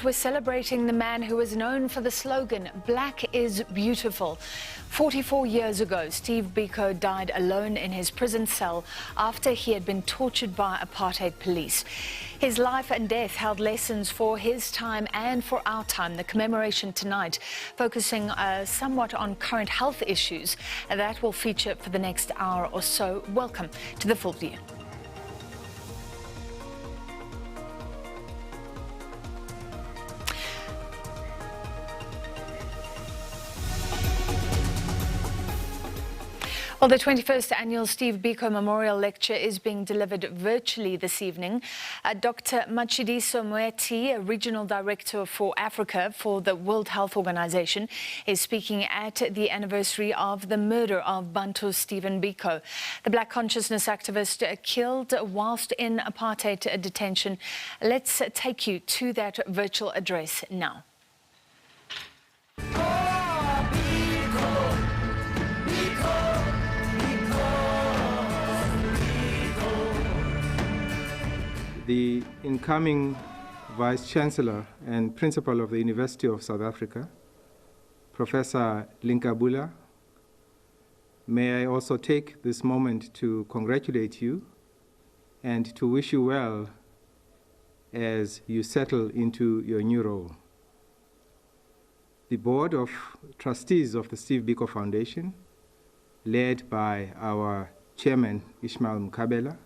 Tonight we're celebrating the man who is known for the slogan, "Black is beautiful." 44 years ago, Steve Biko died alone in his prison cell after he had been tortured by apartheid police. His life and death held lessons for his time and for our time. The commemoration tonight focusing somewhat on current health issues that will feature for the next hour or so. Welcome to The Full View. Well, the 21st annual Steve Biko Memorial Lecture is being delivered virtually this evening. Dr. Matshidiso Moeti, Regional Director for Africa for the World Health Organization, is speaking at the anniversary of the murder of Bantu Stephen Biko, the black consciousness activist killed whilst in apartheid detention. Let's take you to that virtual address now. The incoming Vice-Chancellor and Principal of the University of South Africa, Professor Linkabula, may I also take this moment to congratulate you and to wish you well as you settle into your new role. The Board of Trustees of the Steve Biko Foundation, led by our Chairman, Ishmael Mkabela,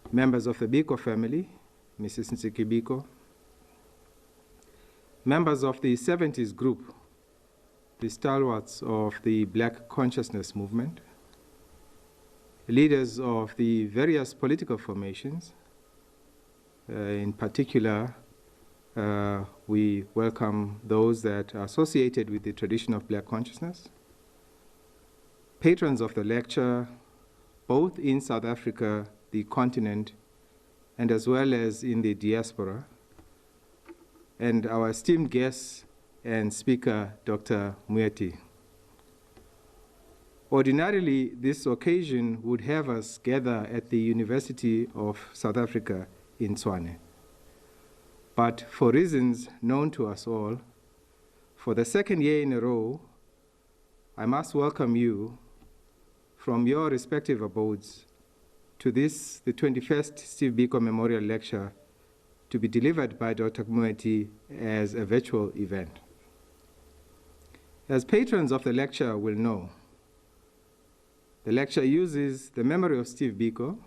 members of the Biko family, Mrs. Nsiki Biko, members of the 70s group, the stalwarts of the Black Consciousness movement, leaders of the various political formations. In particular, we welcome those that are associated with the tradition of Black consciousness, patrons of the lecture, both in South Africa, the continent, and as well as in the diaspora, and our esteemed guest and speaker, Dr. Moeti. Ordinarily, this occasion would have us gather at the University of South Africa in Tshwane. But for reasons known to us all, for the second year in a row, I must welcome you from your respective abodes to this, the 21st Steve Biko Memorial Lecture, to be delivered by Dr. Moeti as a virtual event. As patrons of the lecture will know, the lecture uses the memory of Steve Biko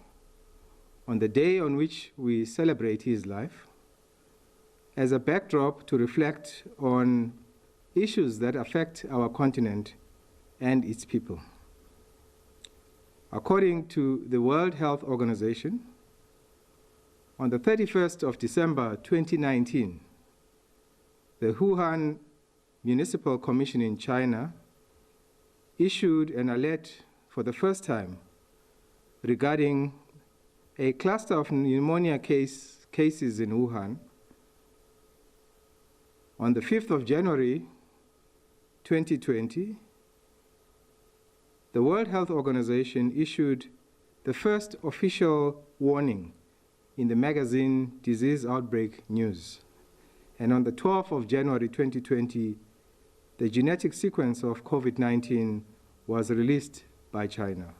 on the day on which we celebrate his life as a backdrop to reflect on issues that affect our continent and its people. According to the World Health Organization, on the 31st of December 2019, the Wuhan Municipal Commission in China issued an alert for the first time regarding a cluster of pneumonia cases in Wuhan. On the 5th of January 2020, the World Health Organization issued the first official warning in the magazine Disease Outbreak News. And on the 12th of January 2020, the genetic sequence of COVID-19 was released by China.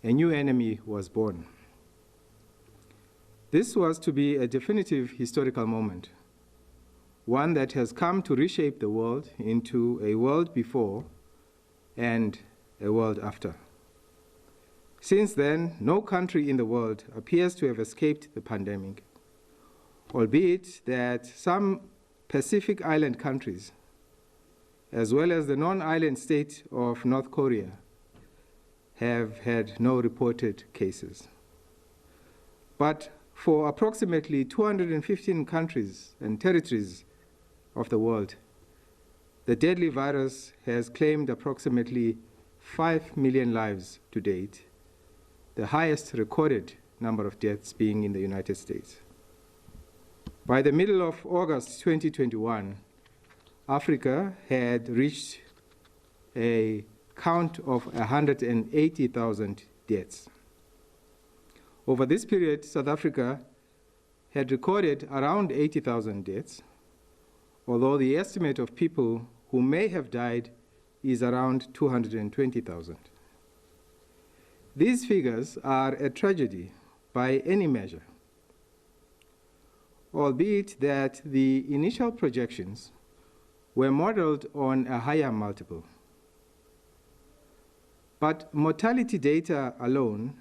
A new enemy was born. This was to be a definitive historical moment, one that has come to reshape the world into a world before and a world after. Since then, no country in the world appears to have escaped the pandemic, albeit that some Pacific island countries, as well as the non-island state of North Korea, have had no reported cases. But for approximately 215 countries and territories of the world, the deadly virus has claimed approximately 5 million lives to date, the highest recorded number of deaths being in the United States. By the middle of August 2021, Africa had reached a count of 180,000 deaths. Over this period, South Africa had recorded around 80,000 deaths, although the estimate of people who may have died is around 220,000. These figures are a tragedy by any measure, albeit that the initial projections were modeled on a higher multiple. But mortality data alone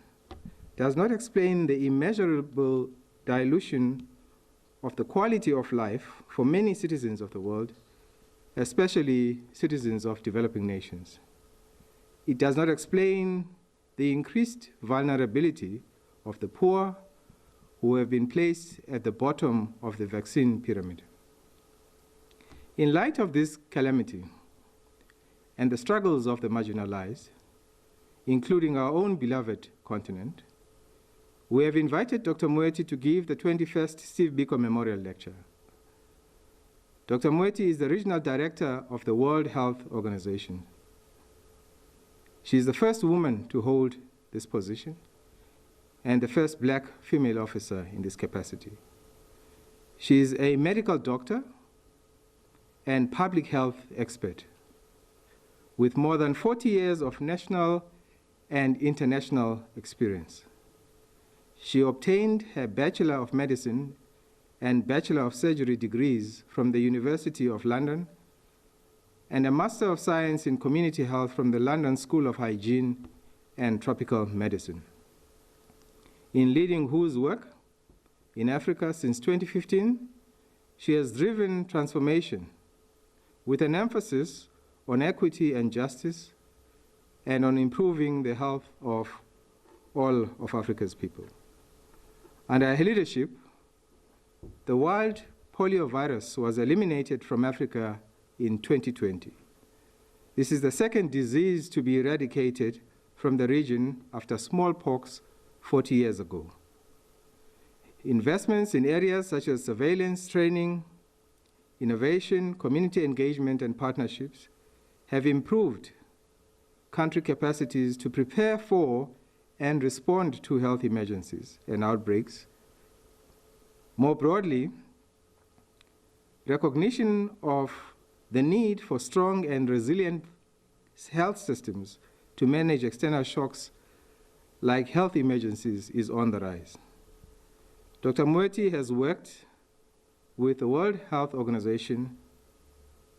does not explain the immeasurable dilution of the quality of life for many citizens of the world, especially citizens of developing nations. It does not explain the increased vulnerability of the poor who have been placed at the bottom of the vaccine pyramid. In light of this calamity and the struggles of the marginalized, including our own beloved continent, we have invited Dr. Moeti to give the 21st Steve Biko Memorial Lecture. Dr. Moeti is the Regional Director of the World Health Organization. She is the first woman to hold this position and the first Black female officer in this capacity. She is a medical doctor and public health expert with more than 40 years of national and international experience. She obtained her Bachelor of Medicine and Bachelor of Surgery degrees from the University of London and a Master of Science in Community Health from the London School of Hygiene and Tropical Medicine. In leading WHO's work in Africa since 2015, she has driven transformation with an emphasis on equity and justice and on improving the health of all of Africa's people. Under her leadership, the wild poliovirus was eliminated from Africa in 2020. This is the second disease to be eradicated from the region after smallpox 40 years ago. Investments in areas such as surveillance, training, innovation, community engagement, and partnerships have improved country capacities to prepare for and respond to health emergencies and outbreaks. More broadly, recognition of the need for strong and resilient health systems to manage external shocks like health emergencies is on the rise. Dr. Moeti has worked with the World Health Organization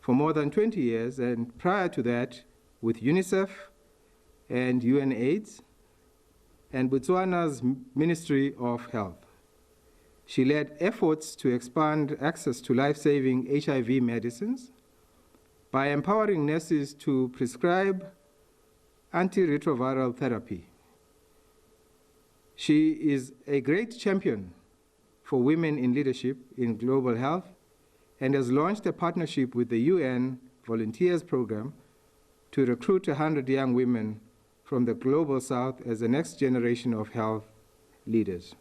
for more than 20 years, and prior to that, with UNICEF and UNAIDS and Botswana's Ministry of Health. She led efforts to expand access to life-saving HIV medicines by empowering nurses to prescribe antiretroviral therapy. She is a great champion for women in leadership in global health and has launched a partnership with the UN Volunteers Program to recruit 100 young women from the Global South as the next generation of health leaders.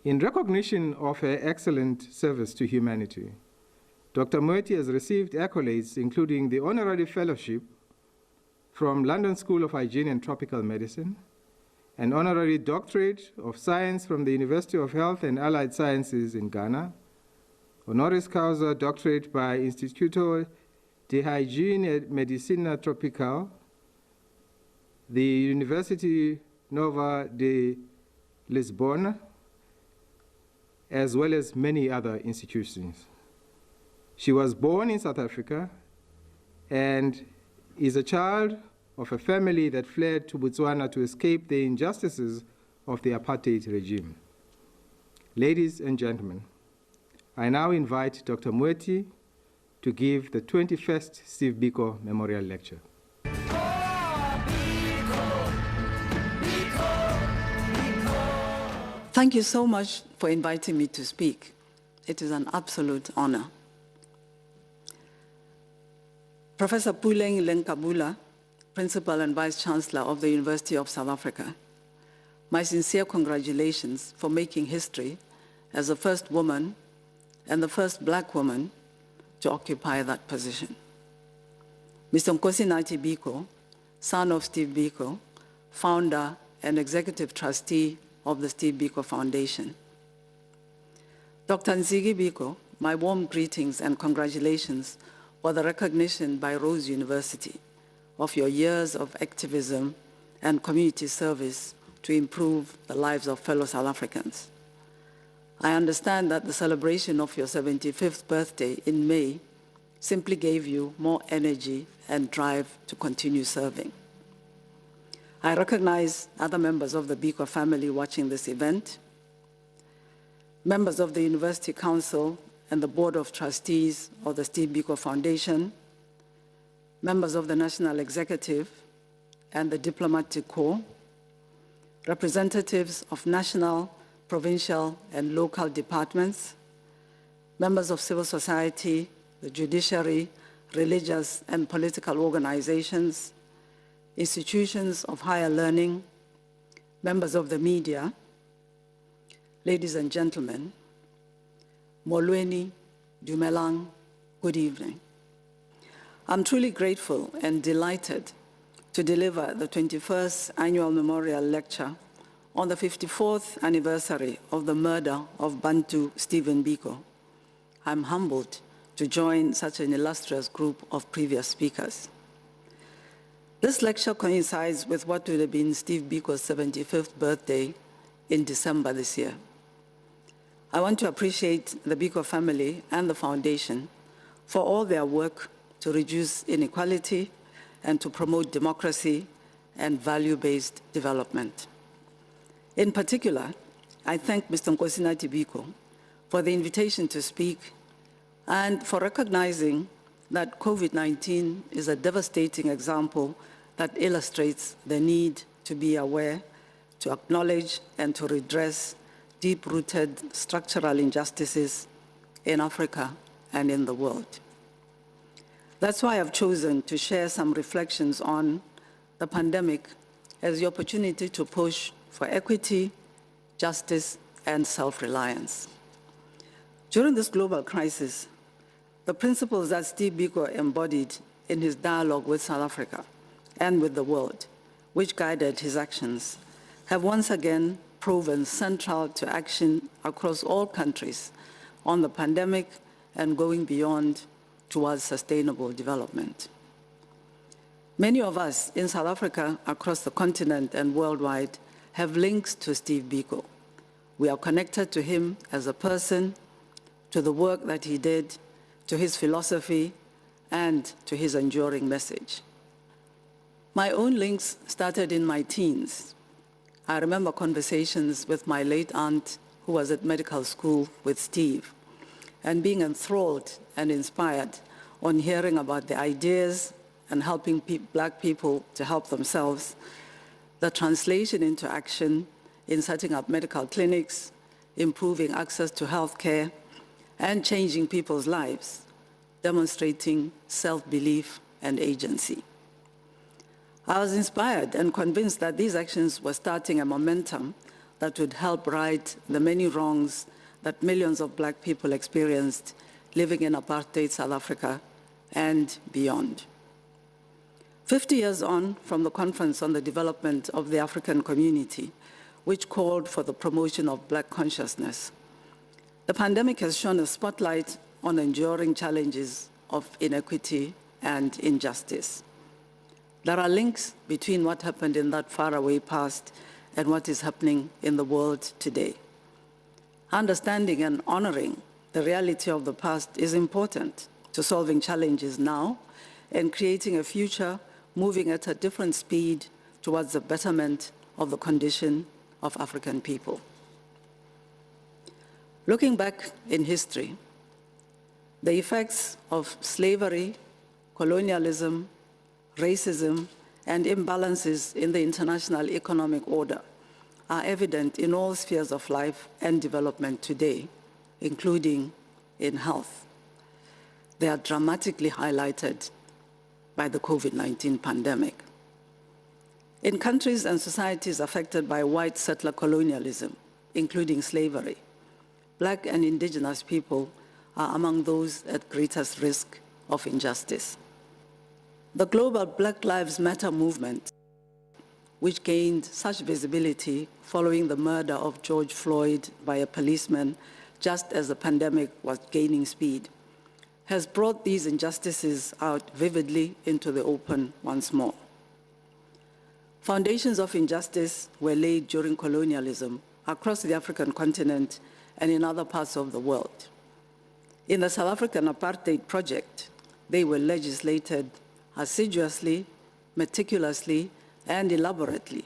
In recognition of her excellent service to humanity, Dr. Moeti has received accolades including the Honorary Fellowship from London School of Hygiene and Tropical Medicine, an Honorary Doctorate of Science from the University of Health and Allied Sciences in Ghana, Honoris Causa Doctorate by Instituto de Hygiene et Medicina Tropical, the University Nova de Lisbon, as well as many other institutions. She was born in South Africa and is a child of a family that fled to Botswana to escape the injustices of the apartheid regime. Ladies and gentlemen, I now invite Dr. Moeti to give the 21st Steve Biko Memorial Lecture. Thank you so much for inviting me to speak. It is an absolute honor. Professor Puleng Lenkabula, Principal and Vice Chancellor of the University of South Africa, my sincere congratulations for making history as the first woman and the first Black woman to occupy that position. Mr. Nkosi Biko, son of Steve Biko, founder and executive trustee of the Steve Biko Foundation. Dr. Nzigi Biko, my warm greetings and congratulations for the recognition by Rose University of your years of activism and community service to improve the lives of fellow South Africans. I understand that the celebration of your 75th birthday in May simply gave you more energy and drive to continue serving. I recognize other members of the Biko family watching this event, members of the University Council and the Board of Trustees of the Steve Biko Foundation, members of the National Executive and the Diplomatic Corps, representatives of national, provincial, and local departments, members of civil society, the judiciary, religious and political organizations, institutions of higher learning, members of the media, ladies and gentlemen, Molweni, Dumelang, good evening. I'm truly grateful and delighted to deliver the 21st Annual Memorial Lecture on the 54th anniversary of the murder of Bantu Stephen Biko. I'm humbled to join such an illustrious group of previous speakers. This lecture coincides with what would have been Steve Biko's 75th birthday in December this year. I want to appreciate the Biko family and the Foundation for all their work to reduce inequality and to promote democracy and value-based development. In particular, I thank Mr. Nkosinathi Biko for the invitation to speak and for recognizing that COVID-19 is a devastating example that illustrates the need to be aware, to acknowledge, and to redress deep-rooted structural injustices in Africa and in the world. That's why I've chosen to share some reflections on the pandemic as the opportunity to push for equity, justice, and self-reliance. During this global crisis, the principles that Steve Biko embodied in his dialogue with South Africa and with the world, which guided his actions, have once again proven central to action across all countries on the pandemic and going beyond towards sustainable development. Many of us in South Africa, across the continent and worldwide, have links to Steve Biko. We are connected to him as a person, to the work that he did, to his philosophy, and to his enduring message. My own links started in my teens. I remember conversations with my late aunt, who was at medical school with Steve, and being enthralled and inspired on hearing about the ideas and helping Black people to help themselves, the translation into action in setting up medical clinics, improving access to health care, and changing people's lives, demonstrating self-belief and agency. I was inspired and convinced that these actions were starting a momentum that would help right the many wrongs that millions of Black people experienced living in apartheid South Africa and beyond. 50 years on from the Conference on the Development of the African Community, which called for the promotion of Black consciousness, the pandemic has shone a spotlight on enduring challenges of inequity and injustice. There are links between what happened in that faraway past and what is happening in the world today. Understanding and honoring the reality of the past is important to solving challenges now and creating a future moving at a different speed towards the betterment of the condition of African people. Looking back in history, the effects of slavery, colonialism, racism, and imbalances in the international economic order are evident in all spheres of life and development today, including in health. They are dramatically highlighted by the COVID-19 pandemic. In countries and societies affected by white settler colonialism, including slavery, Black and indigenous people are among those at greatest risk of injustice. The global Black Lives Matter movement, which gained such visibility following the murder of George Floyd by a policeman just as the pandemic was gaining speed, has brought these injustices out vividly into the open once more. Foundations of injustice were laid during colonialism across the African continent and in other parts of the world. In the South African apartheid project, they were legislated assiduously, meticulously, and elaborately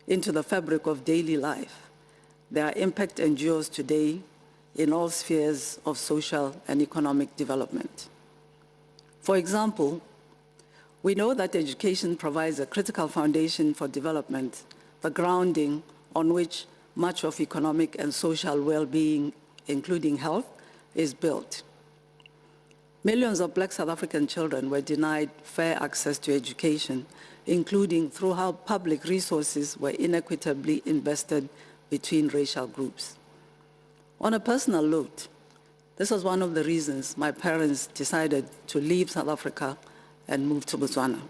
into the fabric of daily life. Their impact endures today in all spheres of social and economic development. For example, we know that education provides a critical foundation for development, the grounding on which much of economic and social well-being, including health, is built. Millions of Black South African children were denied fair access to education, including through how public resources were inequitably invested between racial groups. On a personal note, this was one of the reasons my parents decided to leave South Africa and move to Botswana.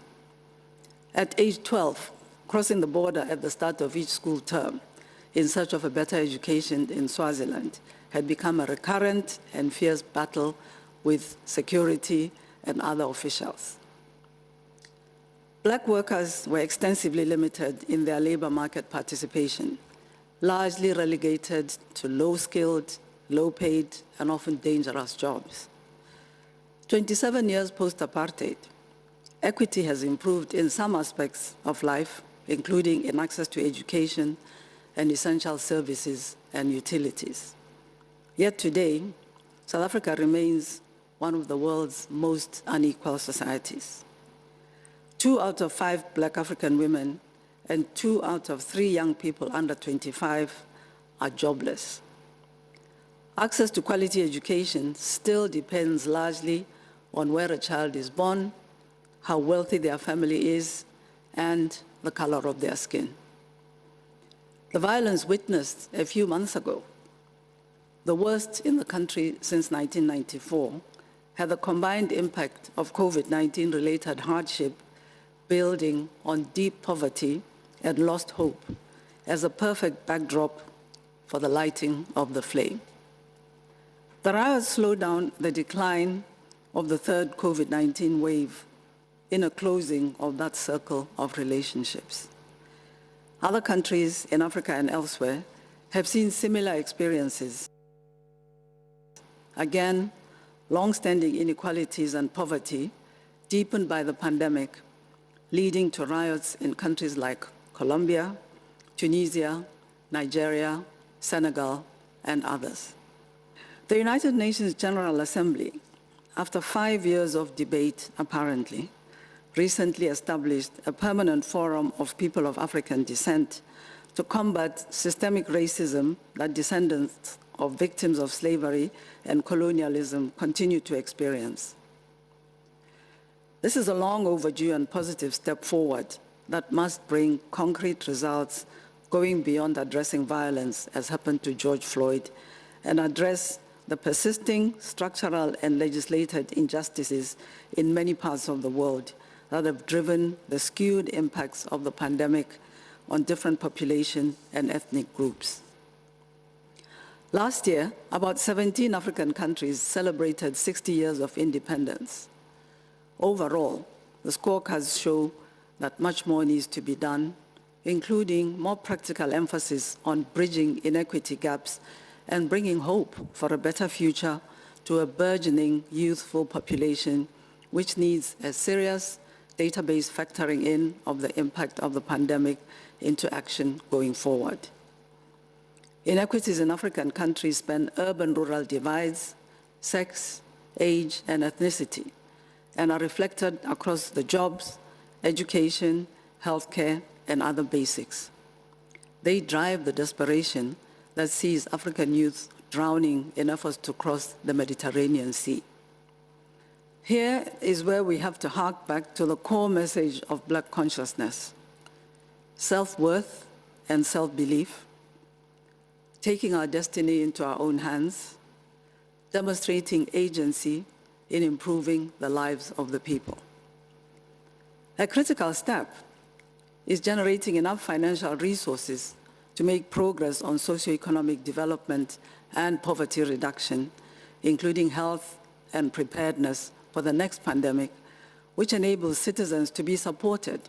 At age 12, crossing the border at the start of each school term in search of a better education in Swaziland had become a recurrent and fierce battle with security and other officials. Black workers were extensively limited in their labor market participation, largely relegated to low-skilled, low-paid, and often dangerous jobs. 27 years post-apartheid, equity has improved in some aspects of life, including in access to education and essential services and utilities. Yet today, South Africa remains one of the world's most unequal societies. 2 out of 5 Black African women and 2 out of 3 young people under 25 are jobless. Access to quality education still depends largely on where a child is born, how wealthy their family is, and the color of their skin. The violence witnessed a few months ago, the worst in the country since 1994, had the combined impact of COVID-19 related hardship building on deep poverty and lost hope as a perfect backdrop for the lighting of the flame. The riots slowed down the decline of the third COVID-19 wave in a closing of that circle of relationships. Other countries in Africa and elsewhere have seen similar experiences. Again, long-standing inequalities and poverty deepened by the pandemic, leading to riots in countries like Colombia, Tunisia, Nigeria, Senegal, and others. The United Nations General Assembly, after 5 years of debate, apparently, recently established a permanent forum of people of African descent to combat systemic racism that descendants of victims of slavery and colonialism continue to experience. This is a long overdue and positive step forward that must bring concrete results going beyond addressing violence, as happened to George Floyd, and address the persisting structural and legislated injustices in many parts of the world that have driven the skewed impacts of the pandemic on different population and ethnic groups. Last year, about 17 African countries celebrated 60 years of independence. Overall, the scorecards show that much more needs to be done, including more practical emphasis on bridging inequity gaps and bringing hope for a better future to a burgeoning youthful population, which needs a serious database factoring in of the impact of the pandemic into action going forward. Inequities in African countries span urban-rural divides, sex, age, and ethnicity, and are reflected across the jobs, education, healthcare, and other basics. They drive the desperation that sees African youth drowning in efforts to cross the Mediterranean Sea. Here is where we have to hark back to the core message of Black consciousness: self-worth and self-belief, taking our destiny into our own hands, demonstrating agency in improving the lives of the people. A critical step is generating enough financial resources to make progress on socioeconomic development and poverty reduction, including health and preparedness for the next pandemic, which enables citizens to be supported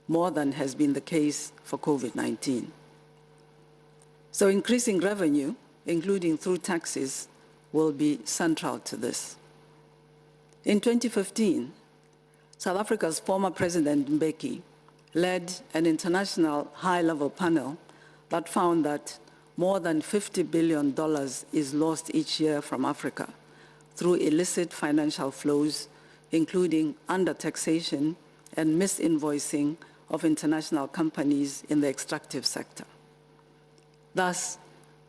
more than has been the case for COVID-19. So increasing revenue, including through taxes, will be central to this. In 2015, South Africa's former President Mbeki led an international high-level panel that found that more than $50 billion is lost each year from Africa through illicit financial flows, including under-taxation and misinvoicing of international companies in the extractive sector. Thus,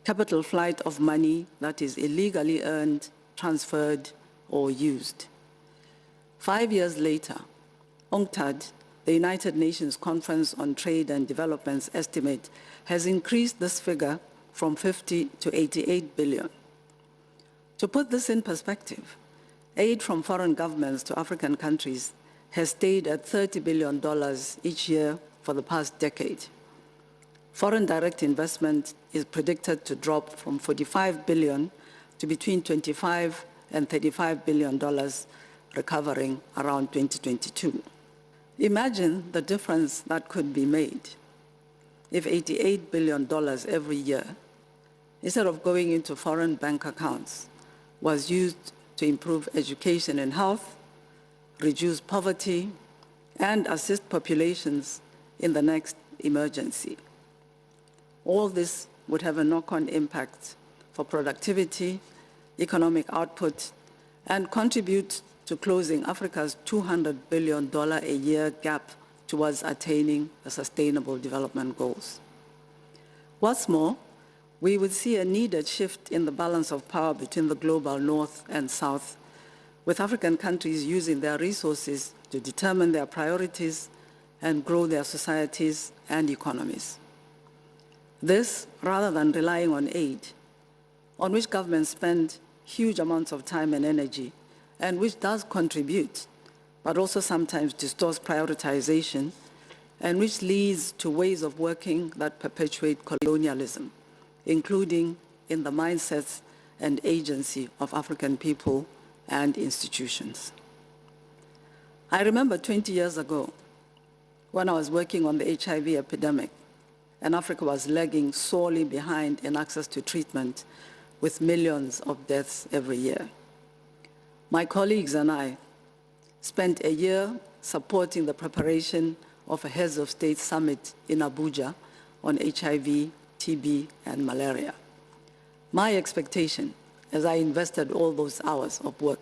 capital flight of money that is illegally earned, transferred, or used. 5 years later, UNCTAD, the United Nations Conference on Trade and Development's estimate, has increased this figure from 50 to 88 billion. To put this in perspective, aid from foreign governments to African countries has stayed at $30 billion each year for the past decade. Foreign direct investment is predicted to drop from $45 billion to between $25 and $35 billion, recovering around 2022. Imagine the difference that could be made if $88 billion every year, instead of going into foreign bank accounts, was used to improve education and health, reduce poverty, and assist populations in the next emergency. All this would have a knock-on impact for productivity, economic output, and contribute to closing Africa's $200 billion a year gap towards attaining the Sustainable Development Goals. What's more, we would see a needed shift in the balance of power between the global North and South, with African countries using their resources to determine their priorities and grow their societies and economies. This, rather than relying on aid, on which governments spend huge amounts of time and energy, and which does contribute, but also sometimes distorts prioritization, and which leads to ways of working that perpetuate colonialism, including in the mindsets and agency of African people and institutions. I remember 20 years ago, when I was working on the HIV epidemic, and Africa was lagging sorely behind in access to treatment, with millions of deaths every year. My colleagues and I spent a year supporting the preparation of a Heads of State Summit in Abuja on HIV, TB, and malaria. My expectation, as I invested all those hours of work,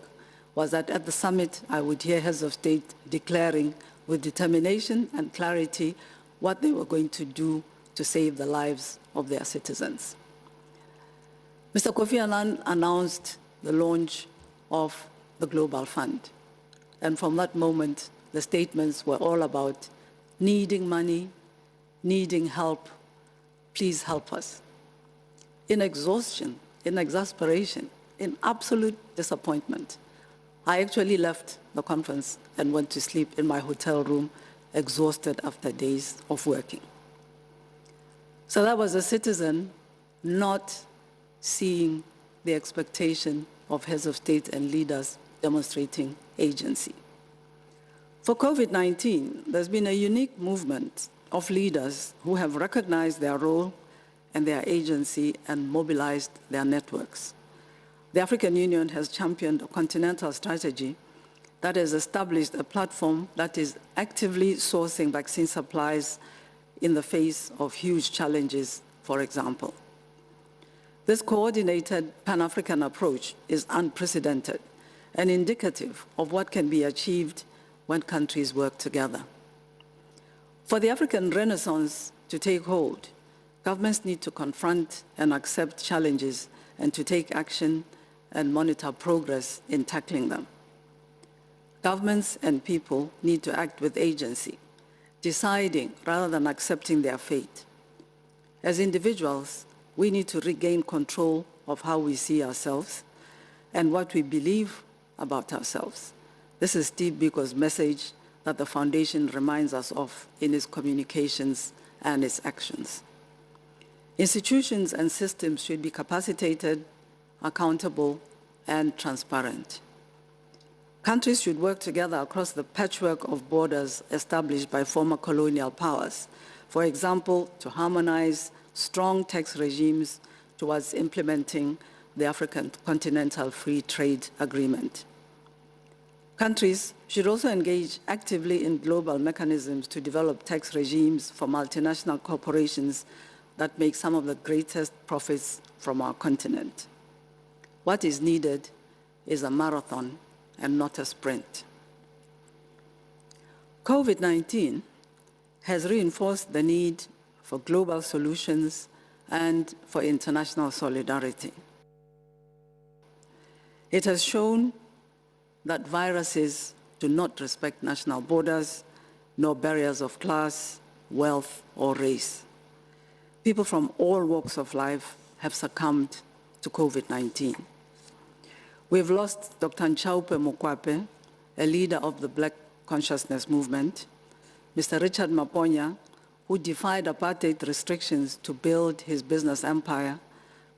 was that at the summit I would hear Heads of State declaring with determination and clarity what they were going to do to save the lives of their citizens. Mr. Kofi Annan announced the launch of the Global Fund. And from that moment, the statements were all about needing money, needing help, please help us. In exhaustion, in exasperation, in absolute disappointment, I actually left the conference and went to sleep in my hotel room, exhausted after days of working. So that was a citizen not seeing the expectation of heads of state and leaders demonstrating agency. For COVID-19, there's been a unique movement of leaders who have recognized their role and their agency and mobilized their networks. The African Union has championed a continental strategy that has established a platform that is actively sourcing vaccine supplies in the face of huge challenges, for example. This coordinated Pan-African approach is unprecedented and indicative of what can be achieved when countries work together. For the African Renaissance to take hold, governments need to confront and accept challenges and to take action and monitor progress in tackling them. Governments and people need to act with agency, deciding rather than accepting their fate. As individuals, we need to regain control of how we see ourselves and what we believe about ourselves. This is Steve Biko's message that the Foundation reminds us of in its communications and its actions. Institutions and systems should be capacitated, accountable, and transparent. Countries should work together across the patchwork of borders established by former colonial powers, for example, to harmonize strong tax regimes towards implementing the African Continental Free Trade Agreement. Countries should also engage actively in global mechanisms to develop tax regimes for multinational corporations that make some of the greatest profits from our continent. What is needed is a marathon and not a sprint. COVID-19 has reinforced the need for global solutions and for international solidarity. It has shown that viruses do not respect national borders, nor barriers of class, wealth, or race. People from all walks of life have succumbed to COVID-19. We've lost Dr. Nchaupe Mokwape, a leader of the Black Consciousness Movement, Mr. Richard Maponya, who defied apartheid restrictions to build his business empire,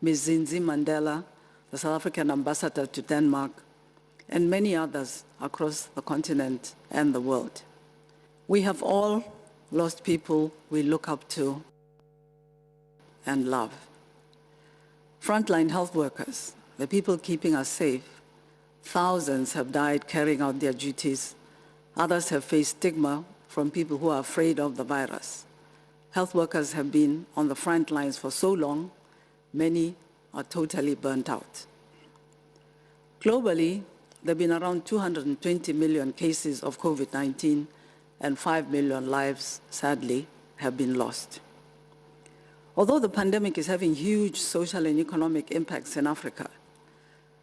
Ms. Zinzi Mandela, the South African ambassador to Denmark, and many others across the continent and the world. We have all lost people we look up to and love. Frontline health workers, the people keeping us safe, thousands have died carrying out their duties. Others have faced stigma from people who are afraid of the virus. Health workers have been on the front lines for so long, many are totally burnt out. Globally, there have been around 220 million cases of COVID-19 and 5 million lives, sadly, have been lost. Although the pandemic is having huge social and economic impacts in Africa,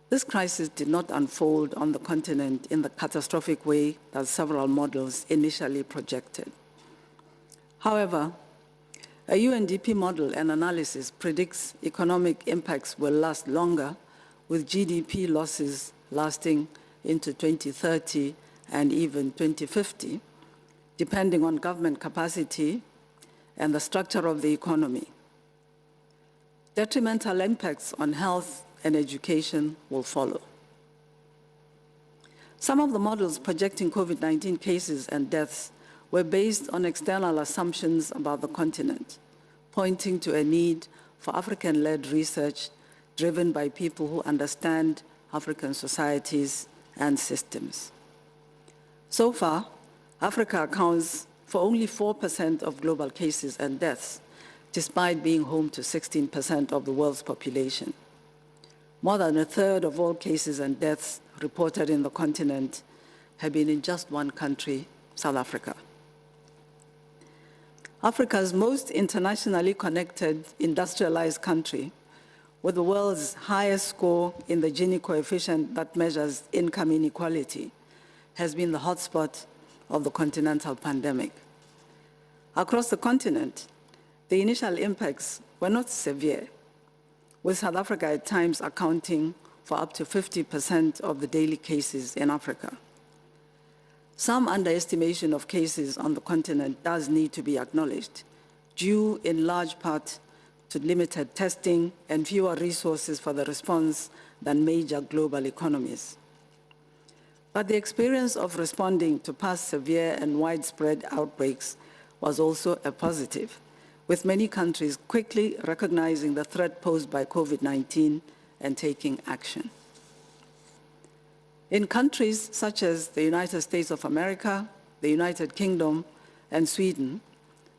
this crisis did not unfold on the continent in the catastrophic way that several models initially projected. However, a UNDP model and analysis predicts economic impacts will last longer, with GDP losses lasting into 2030 and even 2050, depending on government capacity and the structure of the economy. Detrimental impacts on health and education will follow. Some of the models projecting COVID-19 cases and deaths were based on external assumptions about the continent, pointing to a need for African-led research driven by people who understand African societies and systems. So far, Africa accounts for only 4% of global cases and deaths, despite being home to 16% of the world's population. More than a third of all cases and deaths reported in the continent have been in just one country, South Africa. Africa's most internationally connected, industrialized country, with the world's highest score in the Gini coefficient that measures income inequality, has been the hotspot of the continental pandemic. Across the continent, the initial impacts were not severe, with South Africa at times accounting for up to 50% of the daily cases in Africa. Some underestimation of cases on the continent does need to be acknowledged, due in large part to limited testing and fewer resources for the response than major global economies. But the experience of responding to past severe and widespread outbreaks was also a positive, with many countries quickly recognizing the threat posed by COVID-19 and taking action. In countries such as the United States of America, the United Kingdom, and Sweden,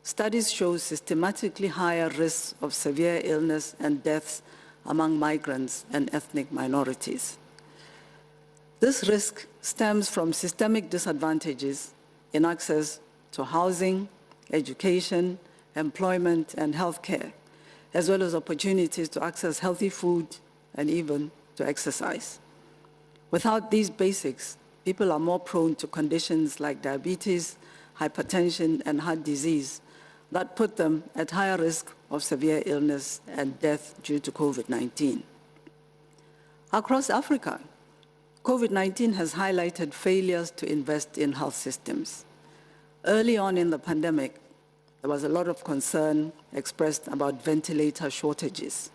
studies show systematically higher risks of severe illness and deaths among migrants and ethnic minorities. This risk stems from systemic disadvantages in access to housing, education, employment, and healthcare, as well as opportunities to access healthy food and even to exercise. Without these basics, people are more prone to conditions like diabetes, hypertension, and heart disease that put them at higher risk of severe illness and death due to COVID-19. Across Africa, COVID-19 has highlighted failures to invest in health systems. Early on in the pandemic, there was a lot of concern expressed about ventilator shortages.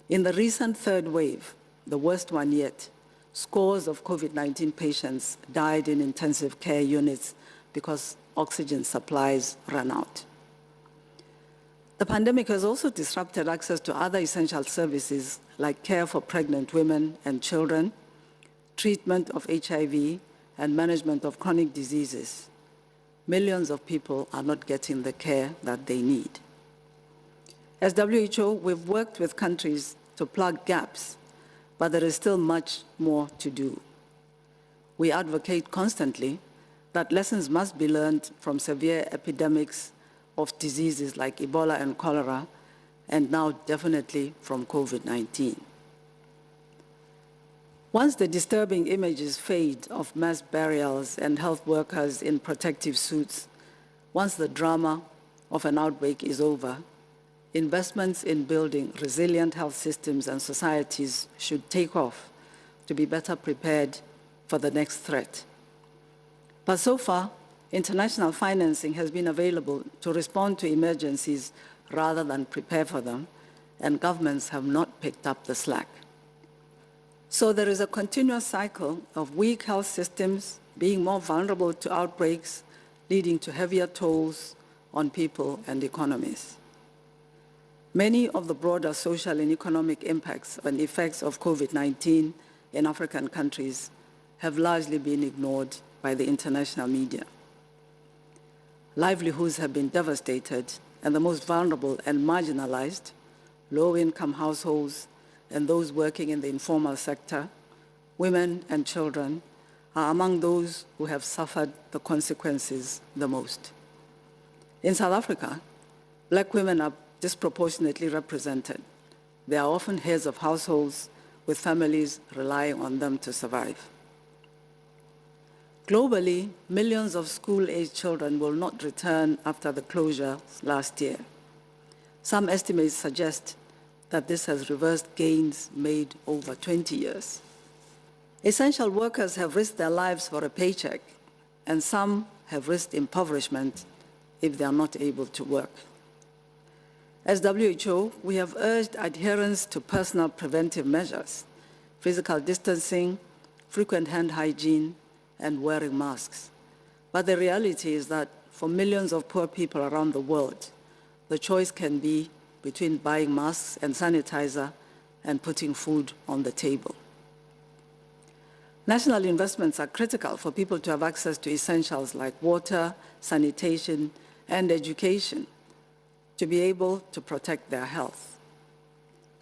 In the recent third wave, the worst one yet, scores of COVID-19 patients died in intensive care units because oxygen supplies ran out. The pandemic has also disrupted access to other essential services like care for pregnant women and children, treatment of HIV, and management of chronic diseases. Millions of people are not getting the care that they need. As WHO, we've worked with countries to plug gaps, but there is still much more to do. We advocate constantly that lessons must be learned from severe epidemics of diseases like Ebola and cholera, and now definitely from COVID-19. Once the disturbing images fade of mass burials and health workers in protective suits, once the drama of an outbreak is over, investments in building resilient health systems and societies should take off to be better prepared for the next threat. But so far, international financing has been available to respond to emergencies rather than prepare for them, and governments have not picked up the slack. So there is a continuous cycle of weak health systems being more vulnerable to outbreaks, leading to heavier tolls on people and economies. Many of the broader social and economic impacts and effects of COVID-19 in African countries have largely been ignored by the international media. Livelihoods have been devastated, and the most vulnerable and marginalized, low-income households, and those working in the informal sector, women and children, are among those who have suffered the consequences the most. In South Africa, Black women are disproportionately represented. They are often heads of households with families relying on them to survive. Globally, millions of school-aged children will not return after the closure last year. Some estimates suggest that this has reversed gains made over 20 years. Essential workers have risked their lives for a paycheck, and some have risked impoverishment if they are not able to work. As WHO, we have urged adherence to personal preventive measures, physical distancing, frequent hand hygiene, and wearing masks. But the reality is that for millions of poor people around the world, the choice can be between buying masks and sanitizer and putting food on the table. National investments are critical for people to have access to essentials like water, sanitation, and education to be able to protect their health.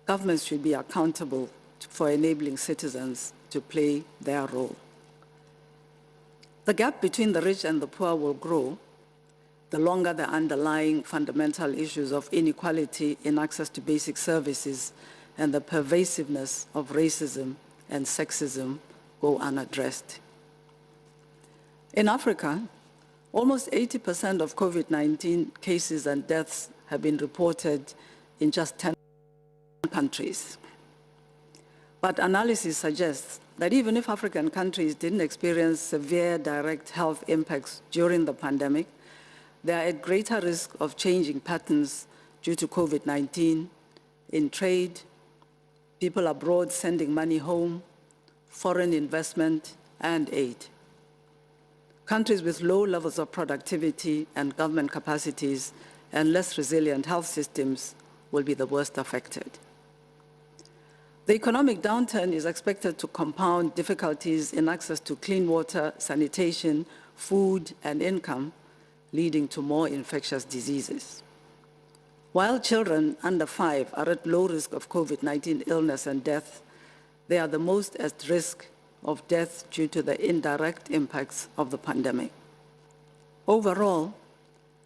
Governments should be accountable for enabling citizens to play their role. The gap between the rich and the poor will grow the longer the underlying fundamental issues of inequality in access to basic services and the pervasiveness of racism and sexism go unaddressed. In Africa, almost 80% of COVID-19 cases and deaths have been reported in just 10 countries. But analysis suggests that even if African countries didn't experience severe direct health impacts during the pandemic, they are at greater risk of changing patterns due to COVID-19 in trade, people abroad sending money home, foreign investment, and aid. Countries with low levels of productivity and government capacities and less resilient health systems will be the worst affected. The economic downturn is expected to compound difficulties in access to clean water, sanitation, food, and income, leading to more infectious diseases. While children under 5 are at low risk of COVID-19 illness and death, they are the most at risk of death due to the indirect impacts of the pandemic. Overall,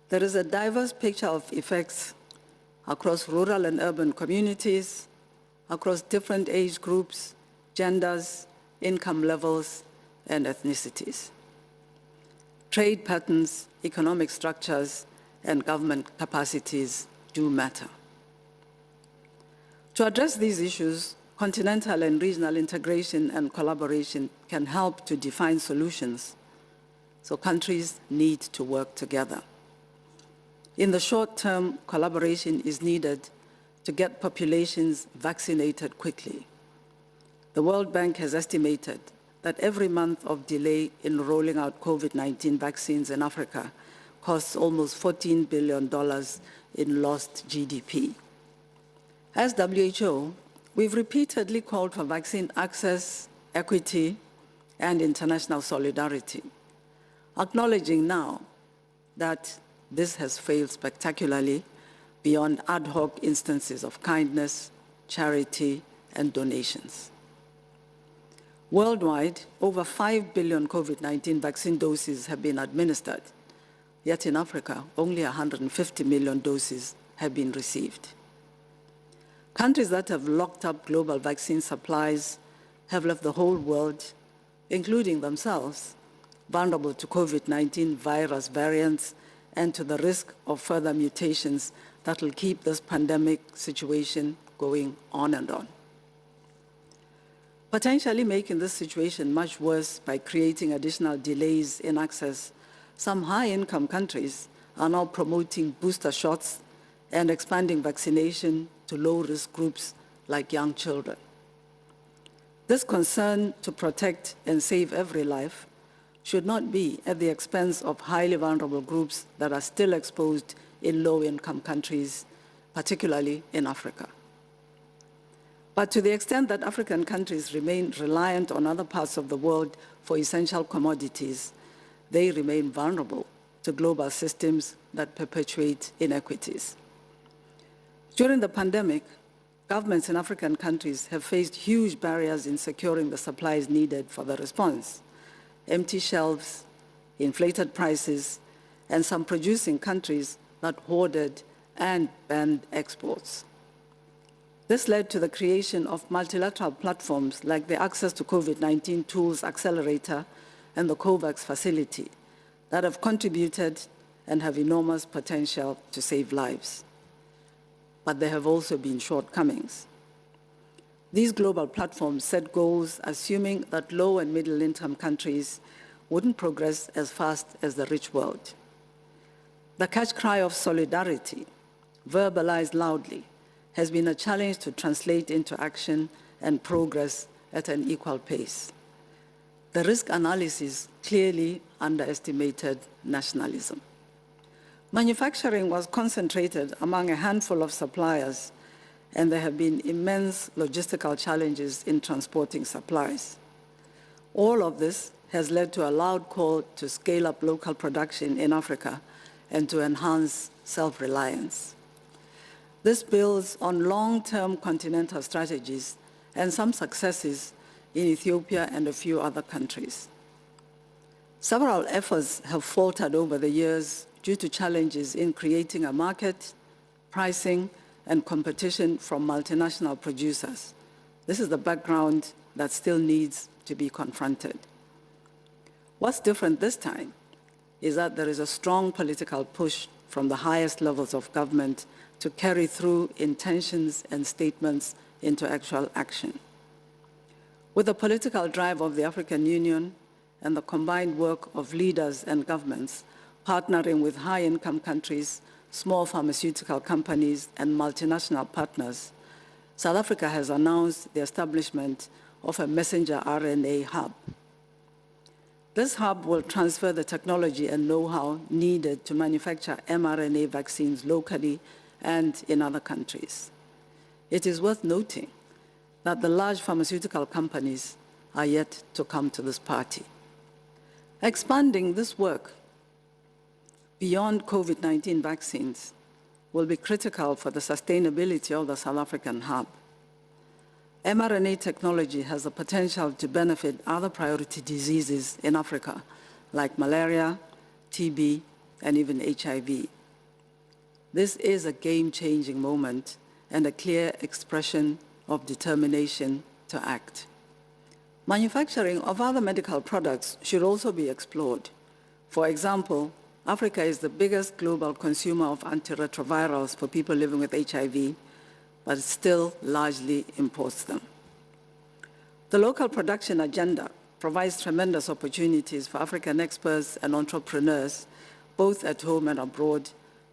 there is a diverse picture of effects across rural and urban communities, across different age groups, genders, income levels, and ethnicities. Trade patterns, economic structures, and government capacities do matter. To address these issues, continental and regional integration and collaboration can help to define solutions, so countries need to work together. In the short term, collaboration is needed to get populations vaccinated quickly. The World Bank has estimated that every month of delay in rolling out COVID-19 vaccines in Africa costs almost $14 billion in lost GDP. As WHO, we've repeatedly called for vaccine access, equity, and international solidarity, acknowledging now that this has failed spectacularly beyond ad hoc instances of kindness, charity, and donations. Worldwide, over 5 billion COVID-19 vaccine doses have been administered, yet in Africa, only 150 million doses have been received. Countries that have locked up global vaccine supplies have left the whole world, including themselves, vulnerable to COVID-19 virus variants and to the risk of further mutations that will keep this pandemic situation going on and on. Potentially making this situation much worse by creating additional delays in access, some high-income countries are now promoting booster shots and expanding vaccination to low-risk groups like young children. This concern to protect and save every life should not be at the expense of highly vulnerable groups that are still exposed in low-income countries, particularly in Africa. But to the extent that African countries remain reliant on other parts of the world for essential commodities, they remain vulnerable to global systems that perpetuate inequities. During the pandemic, governments in African countries have faced huge barriers in securing the supplies needed for the response. Empty shelves, inflated prices, and some producing countries that hoarded and banned exports. This led to the creation of multilateral platforms like the Access to COVID-19 Tools Accelerator and the COVAX facility that have contributed and have enormous potential to save lives. But there have also been shortcomings. These global platforms set goals assuming that low and middle-income countries wouldn't progress as fast as the rich world. The catch cry of solidarity, verbalized loudly, has been a challenge to translate into action and progress at an equal pace. The risk analysis clearly underestimated nationalism. Manufacturing was concentrated among a handful of suppliers, and there have been immense logistical challenges in transporting supplies. All of this has led to a loud call to scale up local production in Africa and to enhance self-reliance. This builds on long-term continental strategies and some successes in Ethiopia and a few other countries. Several efforts have faltered over the years due to challenges in creating a market, pricing, and competition from multinational producers. This is the background that still needs to be confronted. What's different this time is that there is a strong political push from the highest levels of government to carry through intentions and statements into actual action. With the political drive of the African Union and the combined work of leaders and governments, partnering with high-income countries, small pharmaceutical companies, and multinational partners, South Africa has announced the establishment of a messenger RNA hub. This hub will transfer the technology and know-how needed to manufacture mRNA vaccines locally and in other countries. It is worth noting that the large pharmaceutical companies are yet to come to this party. Expanding this work beyond COVID-19 vaccines will be critical for the sustainability of the South African hub. mRNA technology has the potential to benefit other priority diseases in Africa, like malaria, TB, and even HIV. This is a game-changing moment and a clear expression of determination to act. Manufacturing of other medical products should also be explored. For example, Africa is the biggest global consumer of antiretrovirals for people living with HIV, but it still largely imports them. The local production agenda provides tremendous opportunities for African experts and entrepreneurs, both at home and abroad,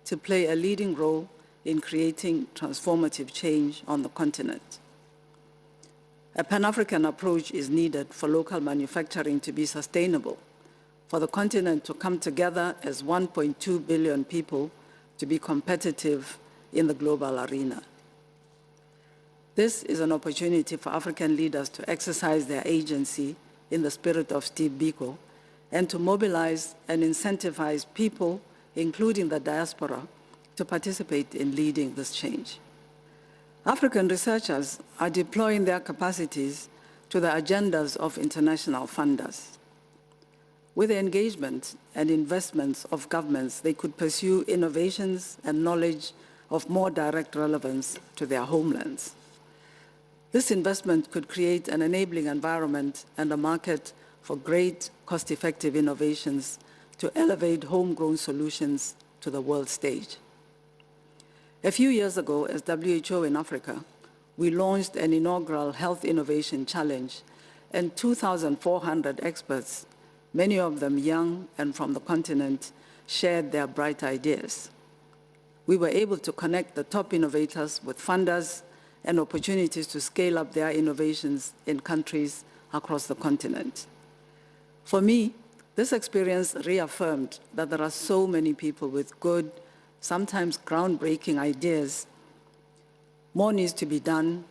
to play a leading role in creating transformative change on the continent. A Pan-African approach is needed for local manufacturing to be sustainable, for the continent to come together as 1.2 billion people to be competitive in the global arena. This is an opportunity for African leaders to exercise their agency in the spirit of Steve Biko and to mobilize and incentivize people, including the diaspora, to participate in leading this change. African researchers are deploying their capacities to the agendas of international funders. With the engagement and investments of governments, they could pursue innovations and knowledge of more direct relevance to their homelands. This investment could create an enabling environment and a market for great cost-effective innovations to elevate homegrown solutions to the world stage. A few years ago, as WHO in Africa, we launched an inaugural Health Innovation Challenge, and 2,400 experts, many of them young and from the continent, shared their bright ideas. We were able to connect the top innovators with funders and opportunities to scale up their innovations in countries across the continent. For me, this experience reaffirmed that there are so many people with good, sometimes groundbreaking ideas. More needs to be done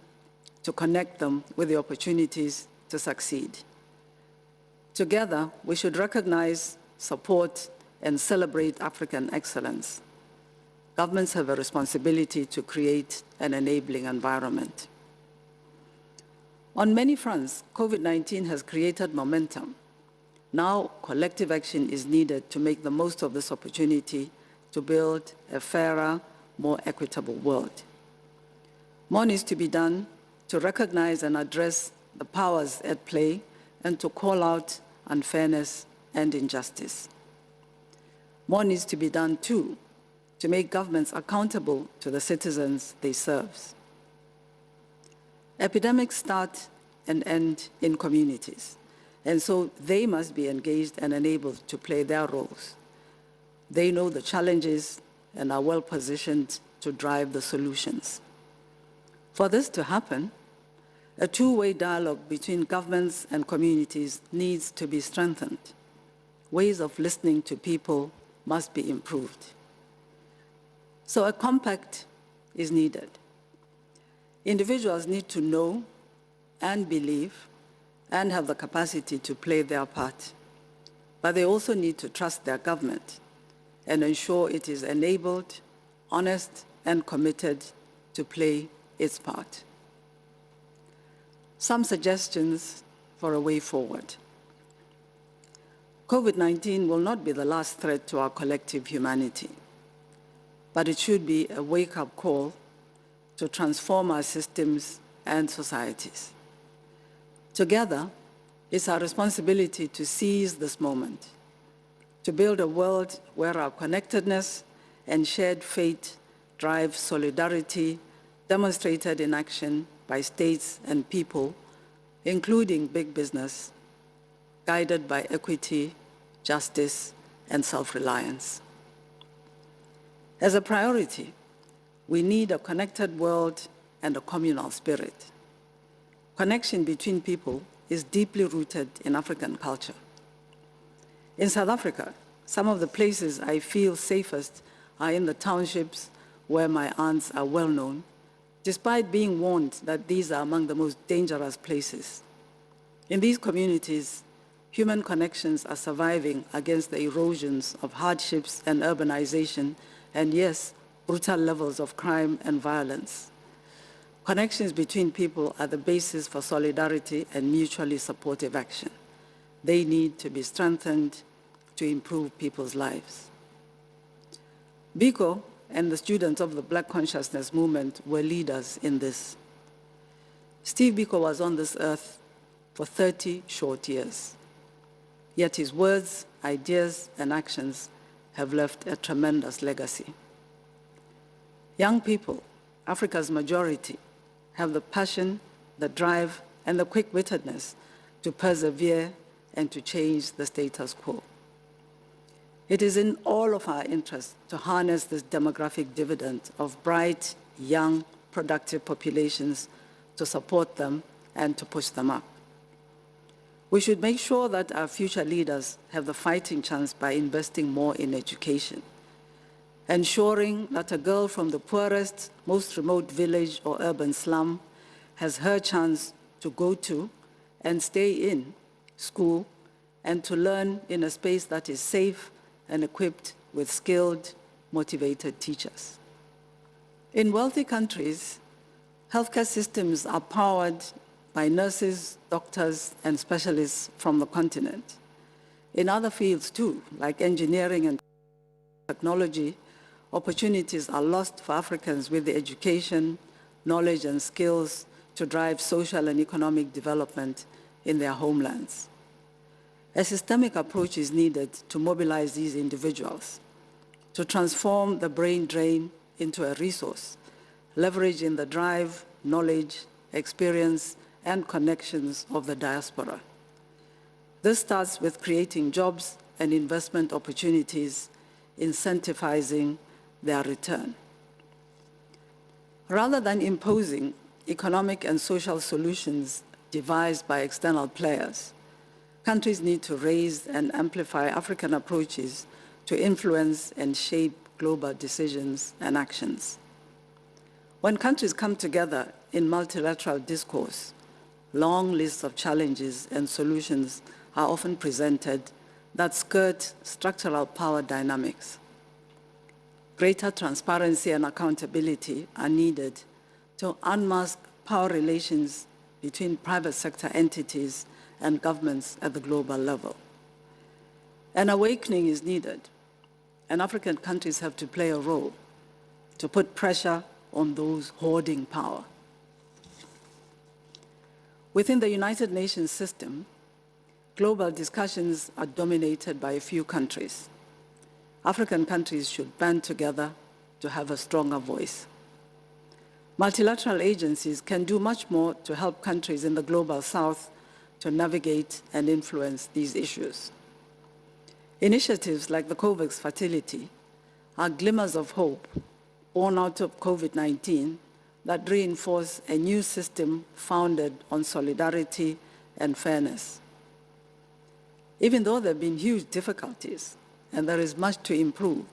to connect them with the opportunities to succeed. Together, we should recognize, support, and celebrate African excellence. Governments have a responsibility to create an enabling environment. On many fronts, COVID-19 has created momentum. Now, collective action is needed to make the most of this opportunity to build a fairer, more equitable world. More needs to be done to recognize and address the powers at play and to call out unfairness and injustice. More needs to be done, too, to make governments accountable to the citizens they serve. Epidemics start and end in communities, and so they must be engaged and enabled to play their roles. They know the challenges and are well positioned to drive the solutions. For this to happen, a two-way dialogue between governments and communities needs to be strengthened. Ways of listening to people must be improved. So a compact is needed. Individuals need to know and believe and have the capacity to play their part. But they also need to trust their government and ensure it is enabled, honest, and committed to play its part. Some suggestions for a way forward. COVID-19 will not be the last threat to our collective humanity, but it should be a wake-up call to transform our systems and societies. Together, it's our responsibility to seize this moment, to build a world where our connectedness and shared fate drive solidarity demonstrated in action by states and people, including big business, guided by equity, justice, and self-reliance. As a priority, we need a connected world and a communal spirit. Connection between people is deeply rooted in African culture. In South Africa, some of the places I feel safest are in the townships where my aunts are well known, despite being warned that these are among the most dangerous places. In these communities, human connections are surviving against the erosions of hardships and urbanization, and yes, brutal levels of crime and violence. Connections between people are the basis for solidarity and mutually supportive action. They need to be strengthened to improve people's lives. Biko and the students of the Black Consciousness Movement were leaders in this. Steve Biko was on this earth for 30 short years. Yet his words, ideas, and actions have left a tremendous legacy. Young people, Africa's majority, have the passion, the drive, and the quick-wittedness to persevere and to change the status quo. It is in all of our interests to harness this demographic dividend of bright, young, productive populations to support them and to push them up. We should make sure that our future leaders have the fighting chance by investing more in education, ensuring that a girl from the poorest, most remote village or urban slum has her chance to go to and stay in school and to learn in a space that is safe and equipped with skilled, motivated teachers. In wealthy countries, healthcare systems are powered by nurses, doctors, and specialists from the continent. In other fields too, like engineering and technology, opportunities are lost for Africans with the education, knowledge, and skills to drive social and economic development in their homelands. A systemic approach is needed to mobilize these individuals, to transform the brain drain into a resource, leveraging the drive, knowledge, experience, and connections of the diaspora. This starts with creating jobs and investment opportunities, incentivizing their return. Rather than imposing economic and social solutions devised by external players, countries need to raise and amplify African approaches to influence and shape global decisions and actions. When countries come together in multilateral discourse, long lists of challenges and solutions are often presented that skirt structural power dynamics. Greater transparency and accountability are needed to unmask power relations between private sector entities and governments at the global level. An awakening is needed, and African countries have to play a role to put pressure on those hoarding power. Within the United Nations system, global discussions are dominated by a few countries. African countries should band together to have a stronger voice. Multilateral agencies can do much more to help countries in the global south to navigate and influence these issues. Initiatives like the COVAX facility are glimmers of hope born out of COVID-19 that reinforce a new system founded on solidarity and fairness. Even though there have been huge difficulties and there is much to improve,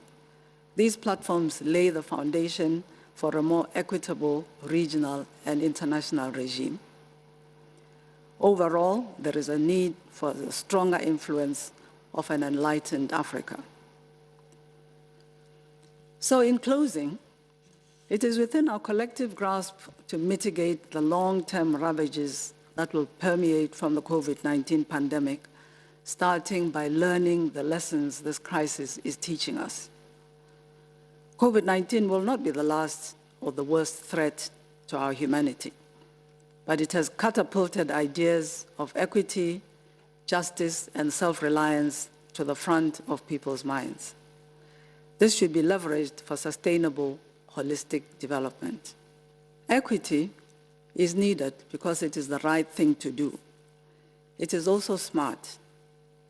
these platforms lay the foundation for a more equitable regional and international regime. Overall, there is a need for the stronger influence of an enlightened Africa. So in closing, it is within our collective grasp to mitigate the long-term ravages that will permeate from the COVID-19 pandemic, starting by learning the lessons this crisis is teaching us. COVID-19 will not be the last or the worst threat to our humanity, but it has catapulted ideas of equity, justice, and self-reliance to the front of people's minds. This should be leveraged for sustainable, holistic development. Equity is needed because it is the right thing to do. It is also smart,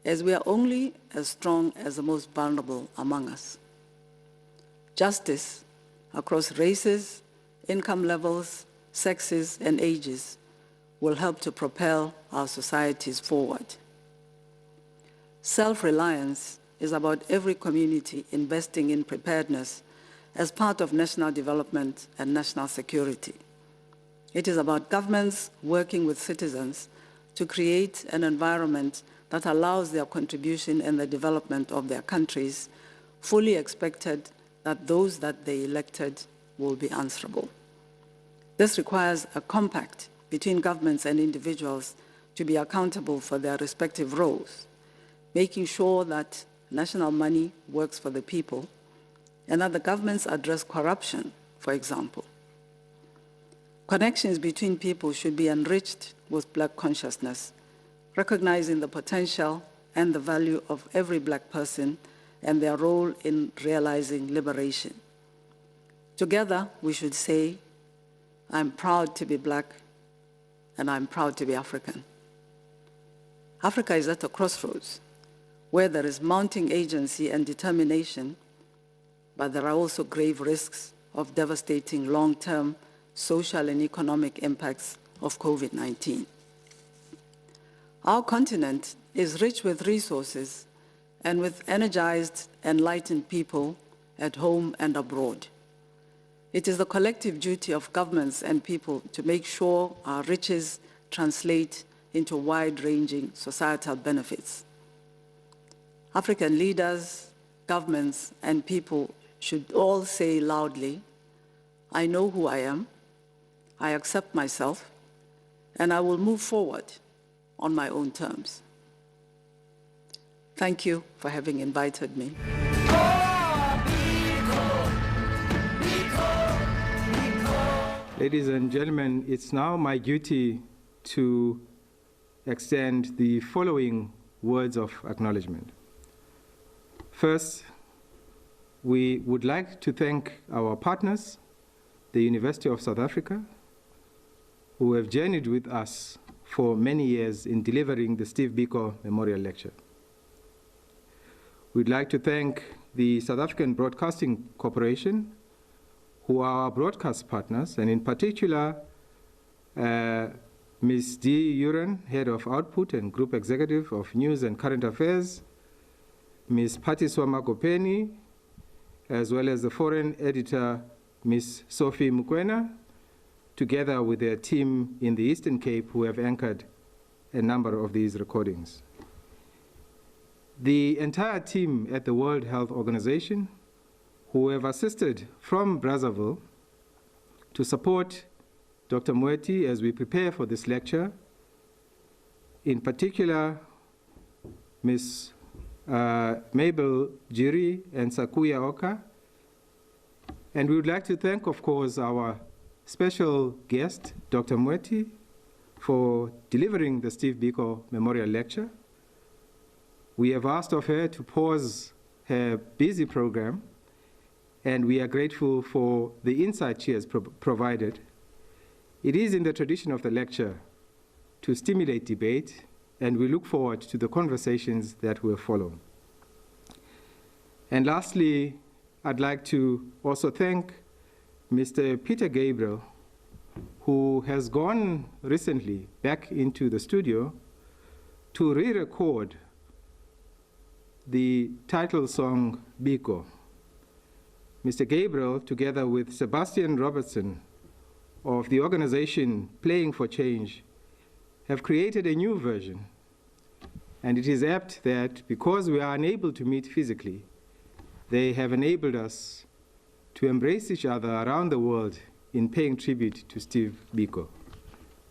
as we are only as strong as the most vulnerable among us. Justice across races, income levels, sexes, and ages will help to propel our societies forward. Self-reliance is about every community investing in preparedness as part of national development and national security. It is about governments working with citizens to create an environment that allows their contribution in the development of their countries, fully expected that those that they elected will be answerable. This requires a compact between governments and individuals to be accountable for their respective roles, making sure that national money works for the people and that the governments address corruption, for example. Connections between people should be enriched with Black consciousness, recognizing the potential and the value of every Black person and their role in realizing liberation. Together, we should say, I'm proud to be Black and I'm proud to be African. Africa is at a crossroads. where there is mounting agency and determination, but there are also grave risks of devastating long-term social and economic impacts of COVID-19. Our continent is rich with resources and with energized, enlightened people at home and abroad. It is the collective duty of governments and people to make sure our riches translate into wide-ranging societal benefits. African leaders, governments, and people should all say loudly, I know who I am, I accept myself, and I will move forward on my own terms. Thank you for having invited me. Ladies and gentlemen, it's now my duty to extend the following words of acknowledgement. First, we would like to thank our partners, the University of South Africa, who have journeyed with us for many years in delivering the Steve Biko Memorial Lecture. We'd like to thank the South African Broadcasting Corporation, who are our broadcast partners, and in particular, Ms. Dee Uren, Head of Output and Group Executive of News and Current Affairs, Ms. Matshidiso Moeti, as well as the foreign editor, Ms. Sophie Mukwena, together with their team in the Eastern Cape who have anchored a number of these recordings. The entire team at the World Health Organization, who have assisted from Brazzaville to support Dr. Moeti as we prepare for this lecture, in particular, Ms. Mabel Jiri and Sakuya Oka. And we would like to thank, of course, our special guest, Dr. Moeti, for delivering the Steve Biko Memorial Lecture. We have asked of her to pause her busy program, and we are grateful for the insight she has provided. It is in the tradition of the lecture to stimulate debate, and we look forward to the conversations that will follow. And lastly, I'd like to also thank Mr. Peter Gabriel, who has gone recently back into the studio to re-record the title song, Biko. Mr. Gabriel, together with Sebastian Robertson of the organization Playing for Change, have created a new version. And it is apt that because we are unable to meet physically, they have enabled us to embrace each other around the world in paying tribute to Steve Biko.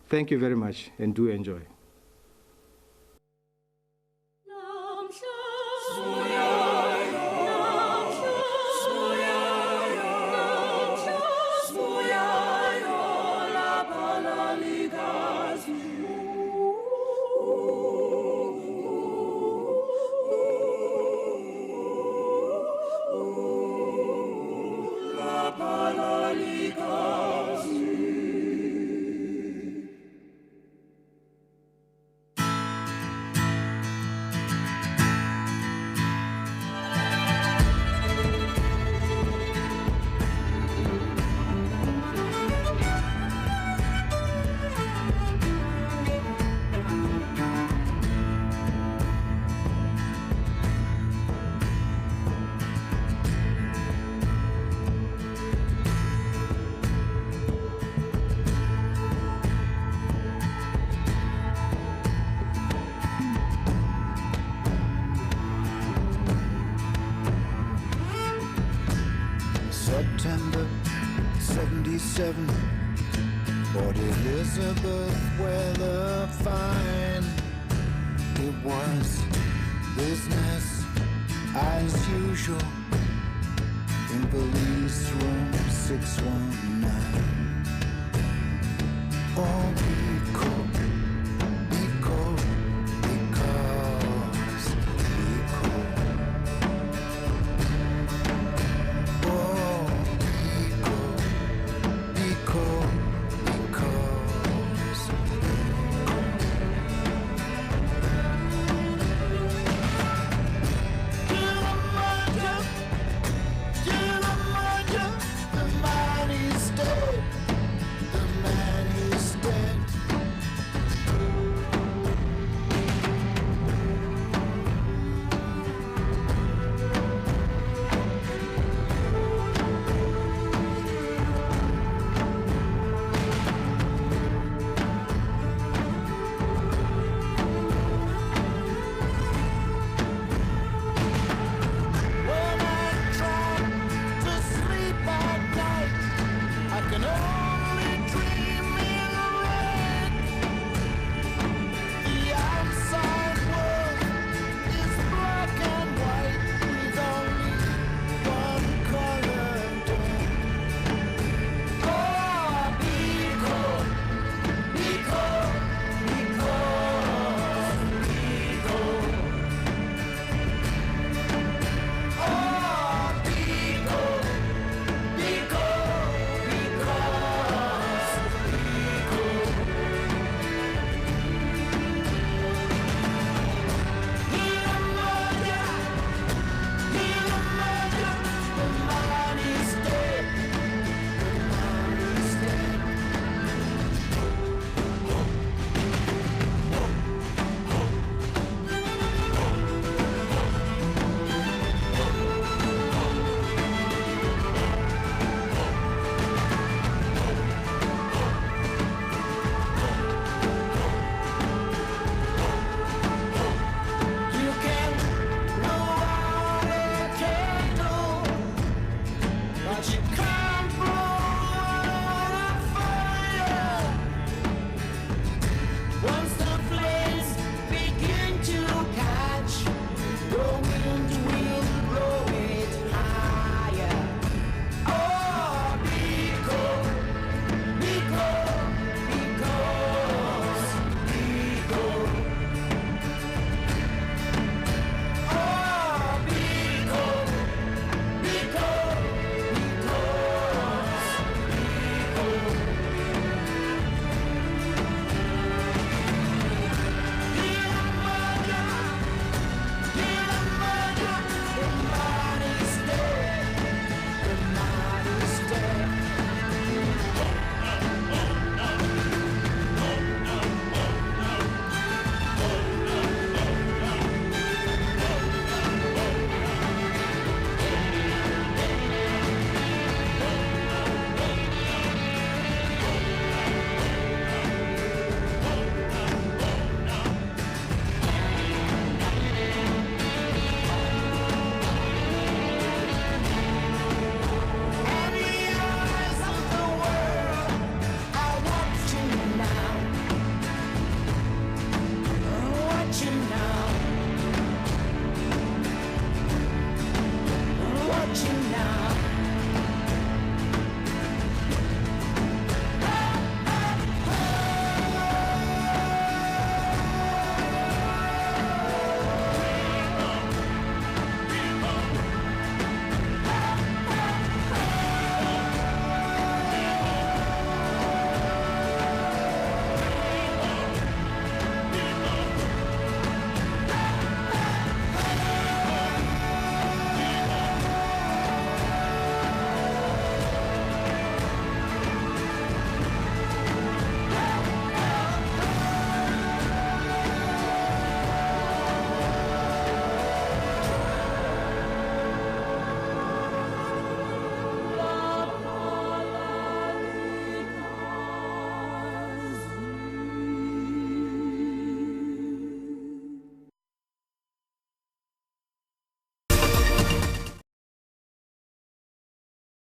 Thank you very much, and do enjoy. September 77, Port Elizabeth, weather fine. It was business as usual in police room 619. Oh,